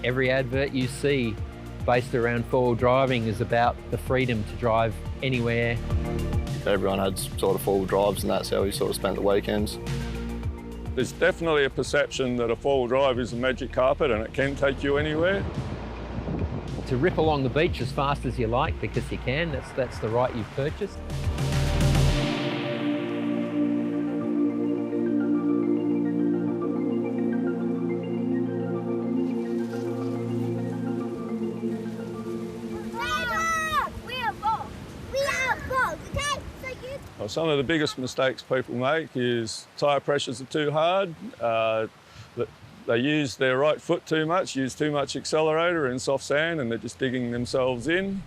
Every advert you see based around four-wheel driving is about the freedom to drive anywhere. Everyone had sort of four-wheel drives, and that's how we sort of spent the weekends. There's definitely a perception that a four-wheel drive is a magic carpet and it can take you anywhere. To rip along the beach as fast as you like, because you can, that's the right you've purchased. Well, some of the biggest mistakes people make is tyre pressures are too hard. They use their right foot too much, use too much accelerator in soft sand, and they're just digging themselves in.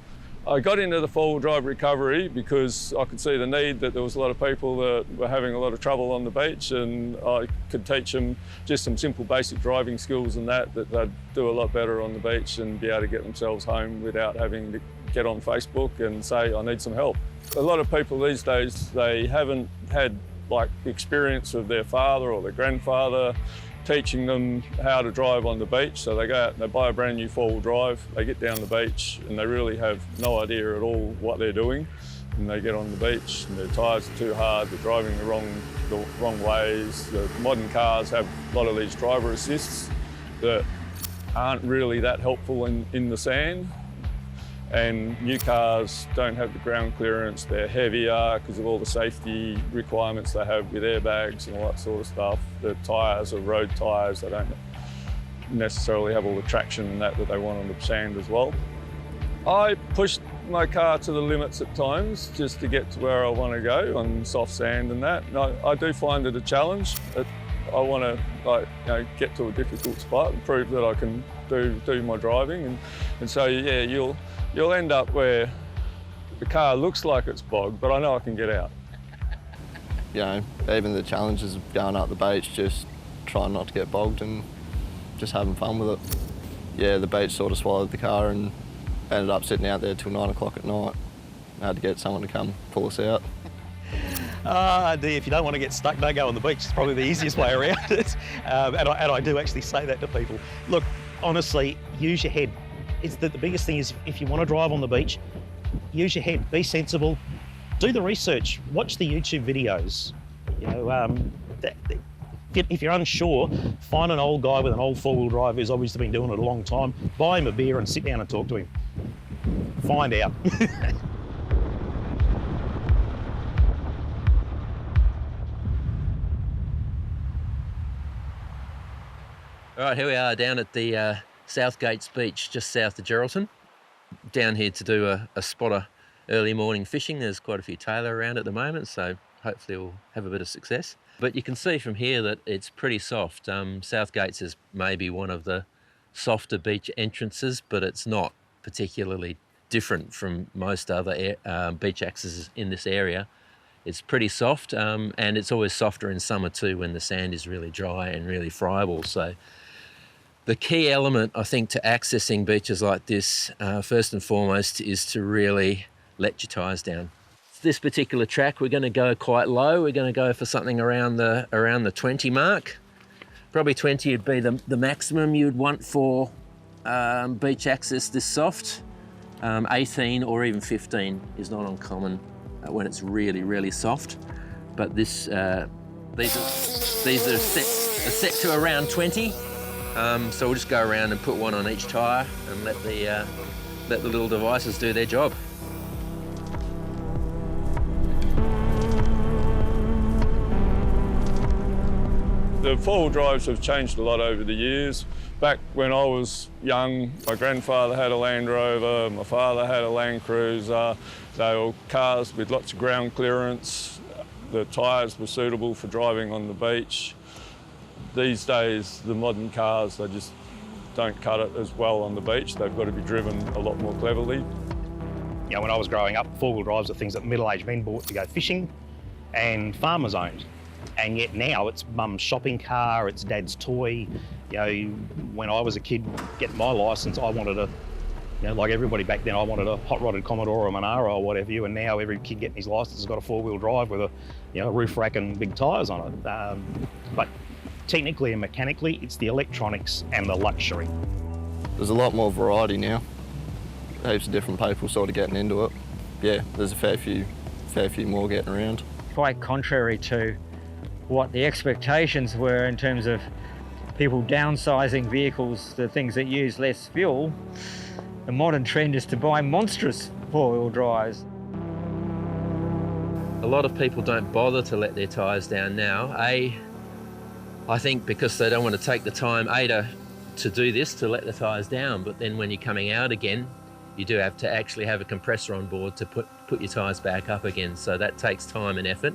I got into the four-wheel drive recovery because I could see the need, that there was a lot of people that were having a lot of trouble on the beach, and I could teach them just some simple basic driving skills and that they'd do a lot better on the beach and be able to get themselves home without having to get on Facebook and say, I need some help. A lot of people these days, they haven't had like experience of their father or their grandfather teaching them how to drive on the beach. So they go out and they buy a brand new four-wheel drive, they get down the beach and they really have no idea at all what they're doing. And they get on the beach and their tyres are too hard, they're driving the wrong ways. The modern cars have a lot of these driver assists that aren't really that helpful in the sand. And new cars don't have the ground clearance, they're heavier because of all the safety requirements they have with airbags and all that sort of stuff. The tyres are road tyres, they don't necessarily have all the traction and that they want on the sand as well. I pushed my car to the limits at times just to get to where I want to go on soft sand and that. And I do find it a challenge. I want to get to a difficult spot and prove that I can do my driving. And so, yeah, you'll end up where the car looks like it's bogged, but I know I can get out. You know, even the challenges of going up the beach, just trying not to get bogged and just having fun with it. Yeah, the beach sort of swallowed the car and ended up sitting out there till 9 o'clock at night. I had to get someone to come pull us out. If you don't want to get stuck, don't go on the beach. It's probably the easiest way around it. And I do actually say that to people. Look, honestly, use your head. It's the biggest thing is if you want to drive on the beach, use your head, be sensible, do the research, watch the YouTube videos. You know, if you're unsure, find an old guy with an old four-wheel drive who's obviously been doing it a long time, buy him a beer and sit down and talk to him. Find out. All right, here we are down at the South Gates Beach, just south of Geraldton. Down here to do a spotter early morning fishing. There's quite a few tailor around at the moment, so hopefully we'll have a bit of success. But you can see from here that it's pretty soft. South Gates is maybe one of the softer beach entrances, but it's not particularly different from most other beach accesses in this area. It's pretty soft, and it's always softer in summer too when the sand is really dry and really friable. So the key element, I think, to accessing beaches like this, first and foremost, is to really let your tyres down. This particular track, we're going to go quite low. We're going to go for something around the 20 mark. Probably 20 would be the maximum you'd want for beach access this soft. 18 or even 15 is not uncommon when it's really, really soft. But these are set to around 20. So we'll just go around and put one on each tyre and let the little devices do their job. The four-wheel drives have changed a lot over the years. Back when I was young, my grandfather had a Land Rover, my father had a Land Cruiser. They were cars with lots of ground clearance. The tyres were suitable for driving on the beach. These days, the modern cars, they just don't cut it as well on the beach. They've got to be driven a lot more cleverly. You know, when I was growing up, four-wheel drives are things that middle-aged men bought to go fishing and farmers owned. And yet now it's mum's shopping car, it's dad's toy. You know, when I was a kid getting my licence, I wanted a, you know, like everybody back then, I wanted a hot-rodded Commodore or Monaro or whatever you, and now every kid getting his licence has got a four-wheel drive with a, you know, roof rack and big tyres on it. But technically and mechanically, it's the electronics and the luxury. There's a lot more variety now. Heaps of different people sort of getting into it. Yeah, there's a fair few more getting around. Quite contrary to what the expectations were in terms of people downsizing vehicles to things that use less fuel, the modern trend is to buy monstrous four-wheel drives. A lot of people don't bother to let their tyres down now. I think because they don't want to take the time, to do this, to let the tyres down, but then when you're coming out again, you do have to actually have a compressor on board to put your tyres back up again, so that takes time and effort.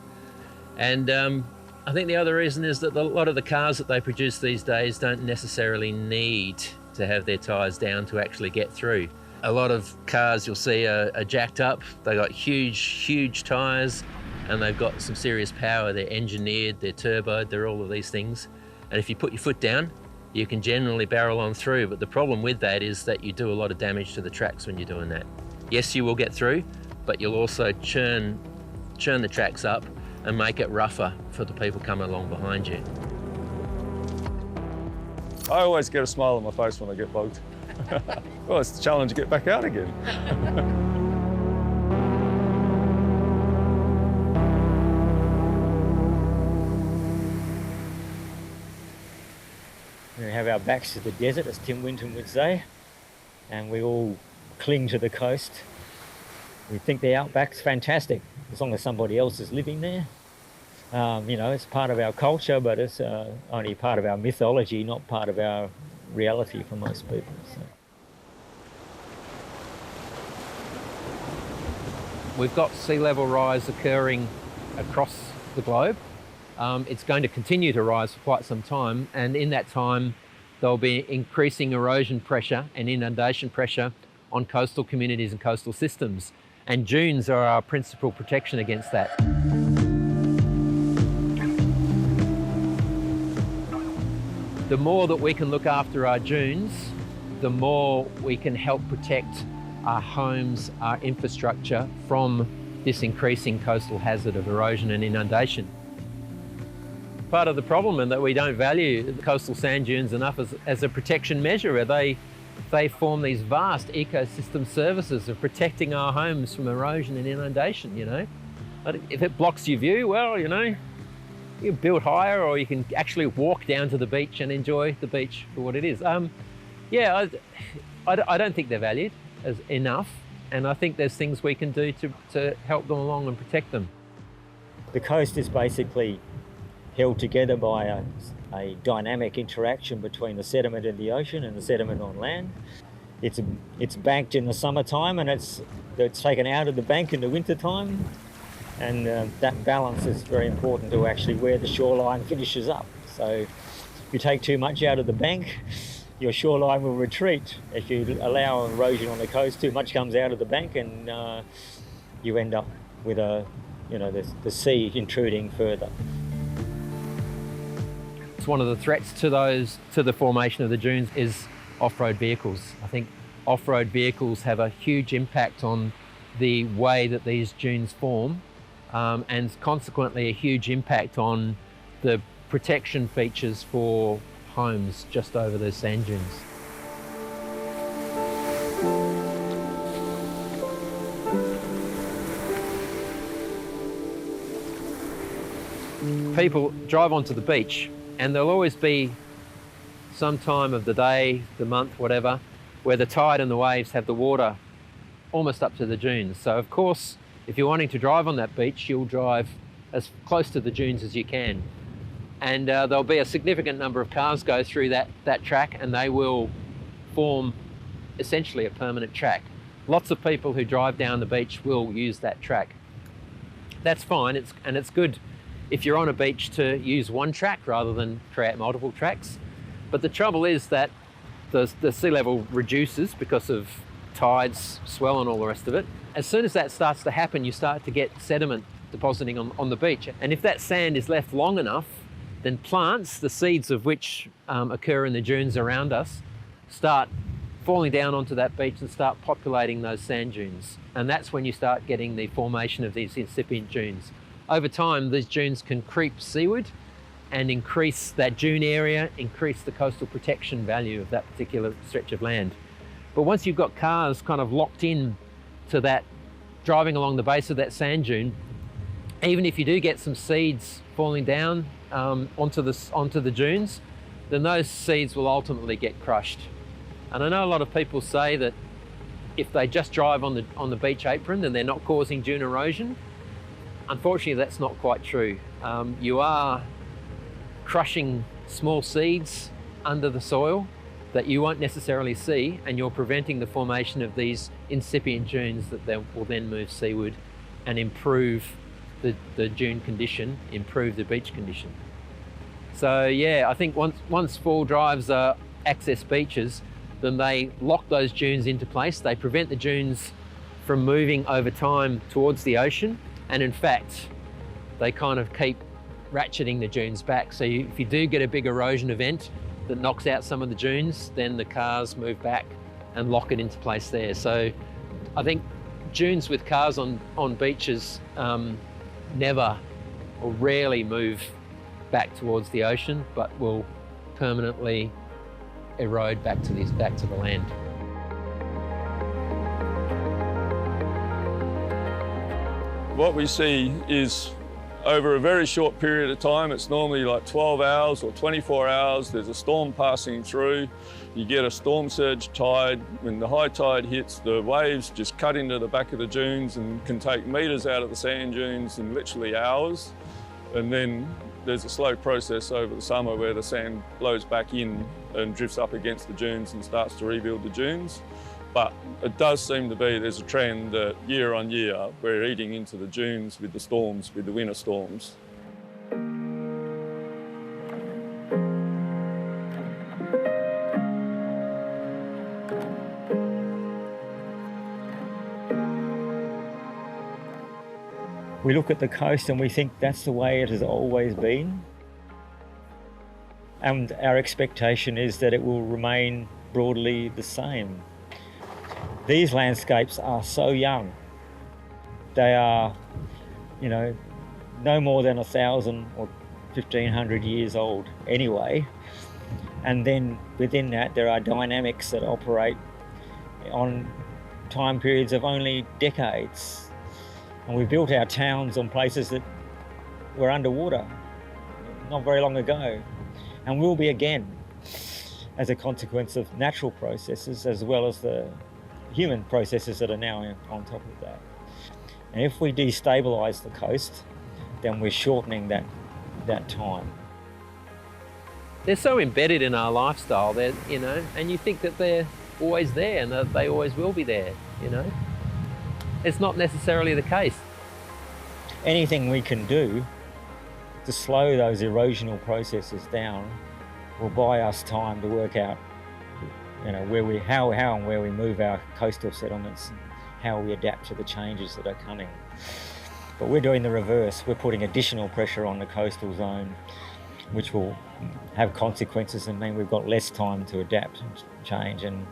And I think the other reason is that a lot of the cars that they produce these days don't necessarily need to have their tyres down to actually get through. A lot of cars you'll see are jacked up, they've got huge tyres, and they've got some serious power. They're engineered, they're turboed, they're all of these things. And if you put your foot down, you can generally barrel on through, but the problem with that is that you do a lot of damage to the tracks when you're doing that. Yes, you will get through, but you'll also churn the tracks up and make it rougher for the people coming along behind you. I always get a smile on my face when I get bogged. Well, it's the challenge to get back out again. We have our backs to the desert, as Tim Winton would say, and we all cling to the coast. We think the outback's fantastic, as long as somebody else is living there. You know, it's part of our culture, but it's only part of our mythology, not part of our reality for most people. So. We've got sea level rise occurring across the globe. It's going to continue to rise for quite some time, and in that time there'll be increasing erosion pressure and inundation pressure on coastal communities and coastal systems, and dunes are our principal protection against that. The more that we can look after our dunes, the more we can help protect our homes, our infrastructure from this increasing coastal hazard of erosion and inundation. Part of the problem is that we don't value the coastal sand dunes enough as a protection measure, where they form these vast ecosystem services of protecting our homes from erosion and inundation, you know. But if it blocks your view, well, you know, you build higher, or you can actually walk down to the beach and enjoy the beach for what it is. Yeah, I don't think they're valued as enough, and I think there's things we can do to help them along and protect them. The coast is basically held together by a dynamic interaction between the sediment in the ocean and the sediment on land. It's banked in the summertime, and it's taken out of the bank in the wintertime, and that balance is very important to actually where the shoreline finishes up. So if you take too much out of the bank, your shoreline will retreat. If you allow erosion on the coast, too much comes out of the bank, and you end up with the sea intruding further. It's one of the threats to the formation of the dunes is off-road vehicles. I think off-road vehicles have a huge impact on the way that these dunes form, and consequently a huge impact on the protection features for homes just over those sand dunes. People drive onto the beach, and there'll always be some time of the day, the month, whatever, where the tide and the waves have the water almost up to the dunes. So of course, if you're wanting to drive on that beach, you'll drive as close to the dunes as you can. And there'll be a significant number of cars go through that track, and they will form essentially a permanent track. Lots of people who drive down the beach will use that track. That's fine, it's good if you're on a beach to use one track rather than create multiple tracks. But the trouble is that the sea level reduces because of tides, swell and all the rest of it. As soon as that starts to happen, you start to get sediment depositing on the beach. And if that sand is left long enough, then plants, the seeds of which occur in the dunes around us, start falling down onto that beach and start populating those sand dunes. And that's when you start getting the formation of these incipient dunes. Over time, these dunes can creep seaward, and increase that dune area, increase the coastal protection value of that particular stretch of land. But once you've got cars kind of locked in to that, driving along the base of that sand dune, even if you do get some seeds falling down onto the dunes, then those seeds will ultimately get crushed. And I know a lot of people say that if they just drive on the beach apron, then they're not causing dune erosion. Unfortunately, that's not quite true. You are crushing small seeds under the soil that you won't necessarily see, and you're preventing the formation of these incipient dunes that will then move seaward and improve the dune condition, improve the beach condition. So yeah, I think once fall drives are access beaches, then they lock those dunes into place. They prevent the dunes from moving over time towards the ocean, and in fact, they kind of keep ratcheting the dunes back. So if you do get a big erosion event that knocks out some of the dunes, then the cars move back and lock it into place there. So I think dunes with cars on beaches never or rarely move back towards the ocean, but will permanently erode back to the land. What we see is over a very short period of time, it's normally like 12 hours or 24 hours, there's a storm passing through, you get a storm surge tide. When the high tide hits, the waves just cut into the back of the dunes and can take metres out of the sand dunes in literally hours. And then there's a slow process over the summer where the sand blows back in and drifts up against the dunes and starts to rebuild the dunes. But it does seem to be there's a trend that year on year we're eating into the dunes with the storms, with the winter storms. We look at the coast and we think that's the way it has always been. And our expectation is that it will remain broadly the same. These landscapes are so young. They are, no more than 1,000 or 1,500 years old anyway. And then within that, there are dynamics that operate on time periods of only decades. And we built our towns on places that were underwater not very long ago, and will be again as a consequence of natural processes as well as the human processes that are now on top of that. And if we destabilise the coast, then we're shortening that time. They're so embedded in our lifestyle, and you think that they're always there and that they always will be there, It's not necessarily the case. Anything we can do to slow those erosional processes down will buy us time to work out, how and where we move our coastal settlements, and how we adapt to the changes that are coming. But we're doing the reverse. We're putting additional pressure on the coastal zone, which will have consequences and mean we've got less time to adapt and change, and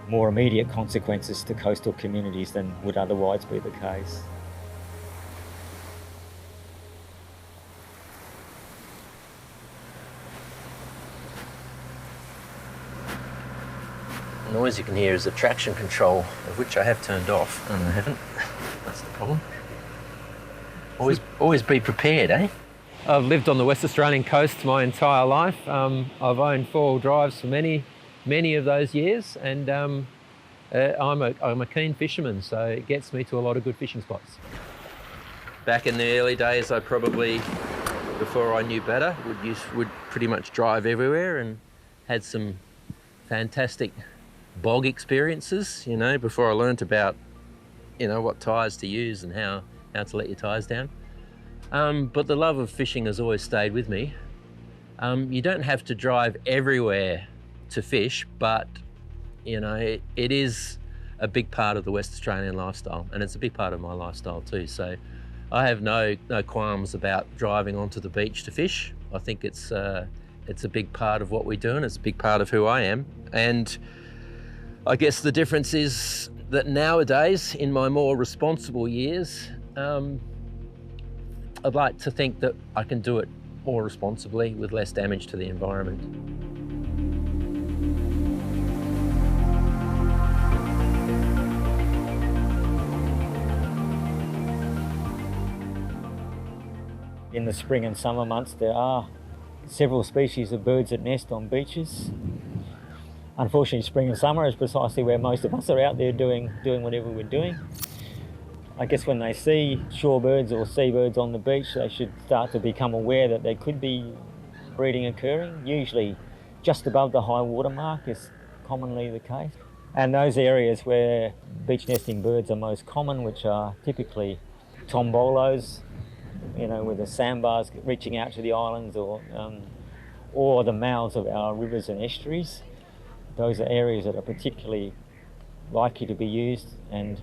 more immediate consequences to coastal communities than would otherwise be the case. The noise you can hear is the traction control, of which I have turned off. And I haven't. That's the problem. Always be prepared, eh? I've lived on the West Australian coast my entire life. I've owned four-wheel drives for many of those years, and I'm a keen fisherman, so it gets me to a lot of good fishing spots. Back in the early days, I probably, before I knew better, would pretty much drive everywhere, and had some fantastic bog experiences, before I learnt about, what tyres to use and how to let your tyres down. But the love of fishing has always stayed with me. You don't have to drive everywhere to fish, but it is a big part of the West Australian lifestyle, and it's a big part of my lifestyle too. So I have no qualms about driving onto the beach to fish. I think it's a big part of what we do, and it's a big part of who I am. And I guess the difference is that nowadays, in my more responsible years, I'd like to think that I can do it more responsibly with less damage to the environment. In the spring and summer months, there are several species of birds that nest on beaches. Unfortunately, spring and summer is precisely where most of us are out there doing whatever we're doing. I guess when they see shorebirds or seabirds on the beach, they should start to become aware that there could be breeding occurring. Usually just above the high water mark is commonly the case. And those areas where beach nesting birds are most common, which are typically tombolos, with the sandbars reaching out to the islands, or the mouths of our rivers and estuaries. Those are areas that are particularly likely to be used, and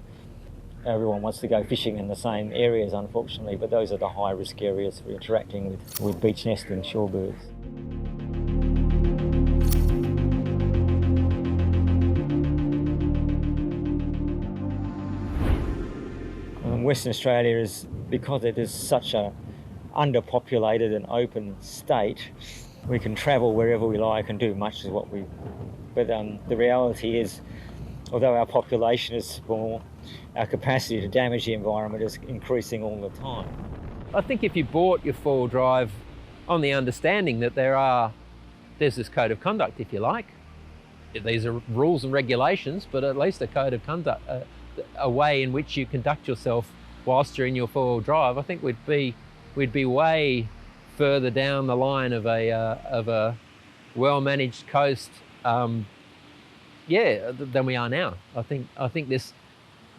everyone wants to go fishing in the same areas, unfortunately, but those are the high-risk areas for interacting with beach nesting shorebirds. Western Australia is, because it is such a underpopulated and open state, we can travel wherever we like and do much of what we... But the reality is, although our population is small, our capacity to damage the environment is increasing all the time. I think if you bought your four-wheel drive on the understanding that there's this code of conduct, if you like, these are rules and regulations, but at least a code of conduct, a way in which you conduct yourself whilst you're in your four-wheel drive, I think we'd be way further down the line of a well-managed coast, than we are now. I think this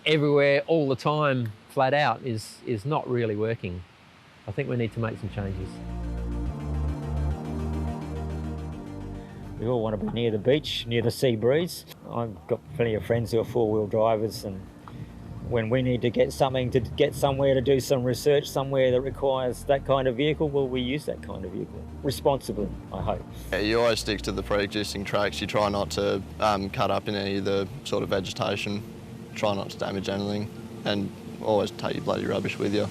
everywhere all the time, flat out, is not really working. I think we need to make some changes. We all want to be near the beach, near the sea breeze. I've got plenty of friends who are four-wheel drivers, and when we need to get something, to get somewhere, to do some research somewhere that requires that kind of vehicle, well, we use that kind of vehicle responsibly, I hope. Yeah, you always stick to the pre-existing tracks. You try not to cut up in any of the sort of vegetation, try not to damage anything, and always take your bloody rubbish with you.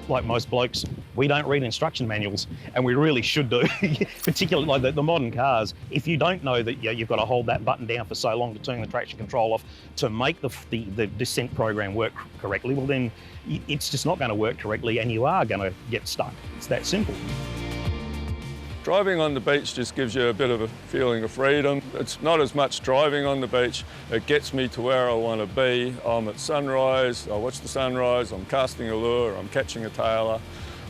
Like most blokes, we don't read instruction manuals, and we really should do, particularly like the modern cars. If you don't know that you've got to hold that button down for so long to turn the traction control off to make the descent program work correctly, well then it's just not going to work correctly and you are going to get stuck. It's that simple. Driving on the beach just gives you a bit of a feeling of freedom. It's not as much driving on the beach. It gets me to where I want to be. I'm at sunrise, I watch the sunrise, I'm casting a lure, I'm catching a tailor.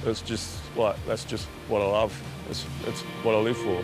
It's just like, that's just what I love. It's what I live for.